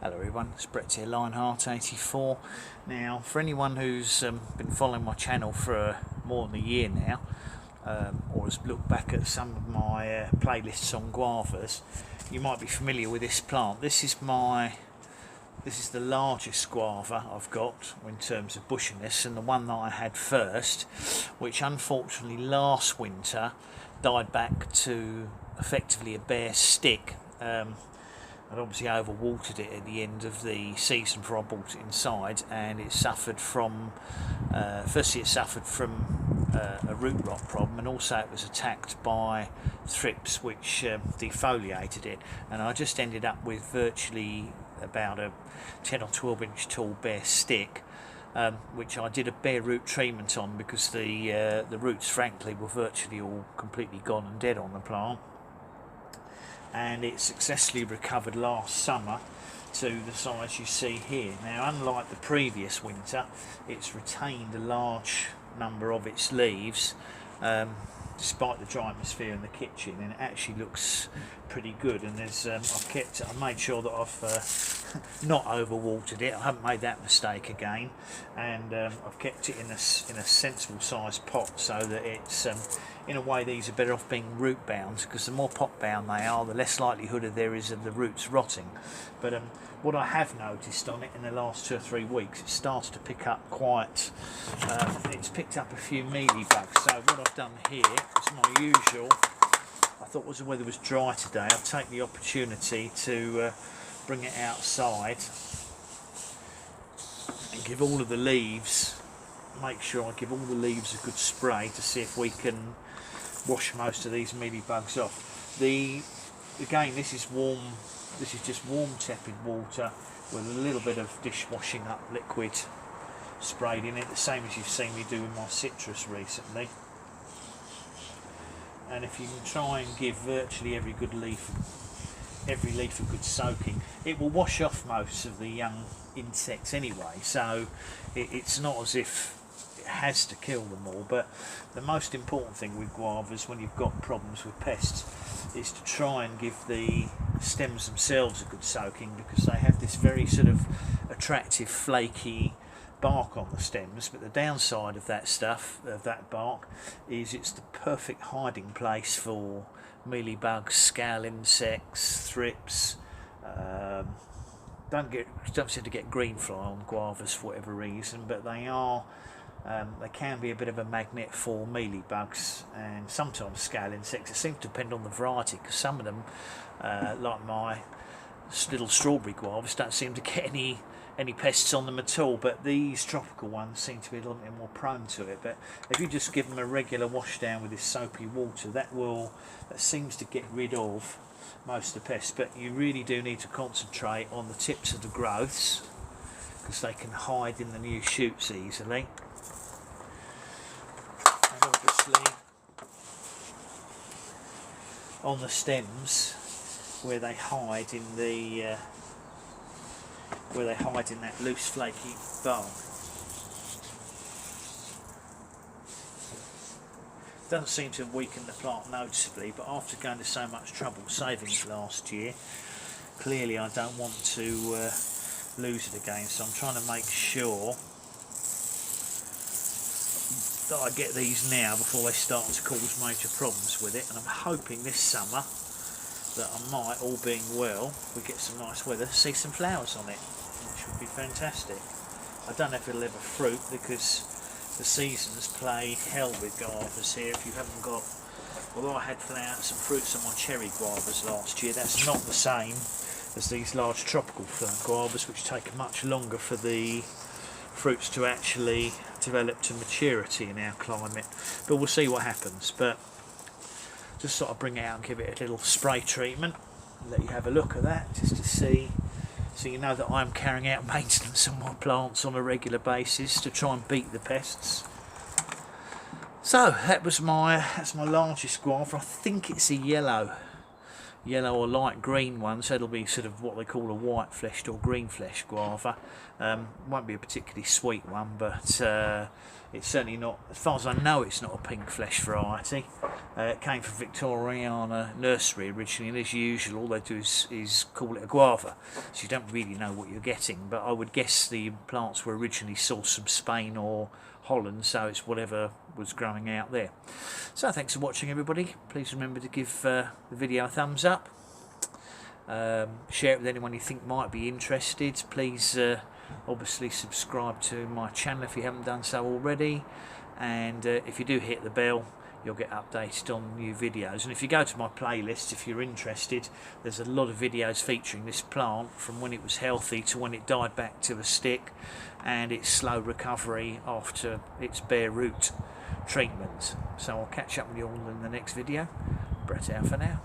Hello everyone, it's Brett here, Lionheart84. Now, for anyone who's been following my channel for more than a year now, or has looked back at some of my playlists on guavas, you might be familiar with this plant. This is the largest guava I've got in terms of bushiness, and the one that I had first, which unfortunately last winter died back to effectively a bare stick. I'd obviously overwatered it at the end of the season before I brought it inside, and it suffered from firstly it suffered from a root rot problem, and also it was attacked by thrips which defoliated it, and I just ended up with virtually about a 10 or 12 inch tall bare stick, which I did a bare root treatment on because the roots frankly were virtually all completely gone and dead on the plant. And it successfully recovered last summer to the size you see here. Now, unlike the previous winter, it's retained a large number of its leaves despite the dry atmosphere in the kitchen, and it actually looks pretty good. And there's I've made sure that I've not overwatered it. I haven't made that mistake again, and I've kept it in a sensible sized pot so that it's in a way these are better off being root bound, because the more pot bound they are, the less likelihood there is of the roots rotting. But what I have noticed on it in the last 2 or 3 weeks, it starts to pick up quite, it's picked up a few mealybugs. So what I've done here is my usual, I thought as the weather was dry today, I'd take the opportunity to bring it outside and give all of the leaves, make sure I give all the leaves a good spray to see if we can wash most of these mealybugs off. Again, this is warm. This is just warm tepid water with a little bit of dishwashing up liquid sprayed in it, the same as you've seen me do with my citrus recently. And if you can try and give virtually every leaf a good soaking, it will wash off most of the young insects anyway, so it's not as if it has to kill them all. But the most important thing with guavas when you've got problems with pests is to try and give the stems themselves a good soaking, because they have this very sort of attractive flaky bark on the stems. But the downside of that stuff, of that bark, is it's the perfect hiding place for mealybugs, scale insects, thrips. Don't seem to get green fly on guavas for whatever reason, but they can be a bit of a magnet for mealybugs and sometimes scale insects. It seems to depend on the variety, because some of them, like my little strawberry guavas, don't seem to get any pests on them at all, but these tropical ones seem to be a little bit more prone to it. But if you just give them a regular wash down with this soapy water, that seems to get rid of most of the pests. But you really do need to concentrate on the tips of the growths, because they can hide in the new shoots easily. And obviously on the stems where they hide in that loose flaky bark. Doesn't seem to have weakened the plant noticeably, but after going to so much trouble saving it last year, clearly I don't want to lose it again, so I'm trying to make sure that I get these now before they start to cause major problems with it. And I'm hoping this summer that I might, all being well, we get some nice weather, see some flowers on it, which would be fantastic. I don't know if it'll ever fruit, because the seasons play hell with guavas here. If you haven't got, although I had some fruits on my cherry guavas last year, that's not the same as these large tropical guavas, which take much longer for the fruits to actually develop to maturity in our climate. But we'll see what happens. But just sort of bring it out and give it a little spray treatment, let you have a look at that, just to see, so you know that I'm carrying out maintenance on my plants on a regular basis to try and beat the pests. So that's my largest guava. I think it's a yellow yellow or light green one, so it'll be sort of what they call a white fleshed or green fleshed guava. Won't be a particularly sweet one, but it's certainly not, as far as I know, it's not a pink flesh variety. It came from Victoriana Nursery originally, and as usual all they do is call it a guava, so you don't really know what you're getting, but I would guess the plants were originally sourced from Spain or Holland, so it's whatever was growing out there. So thanks for watching, everybody. Please remember to give the video a thumbs up, share it with anyone you think might be interested. Please obviously subscribe to my channel if you haven't done so already, and if you do hit the bell, you'll get updated on new videos. And if you go to my playlist, if you're interested, there's a lot of videos featuring this plant from when it was healthy to when it died back to a stick, and its slow recovery after its bare root treatment. So I'll catch up with you all in the next video. Brett out for now.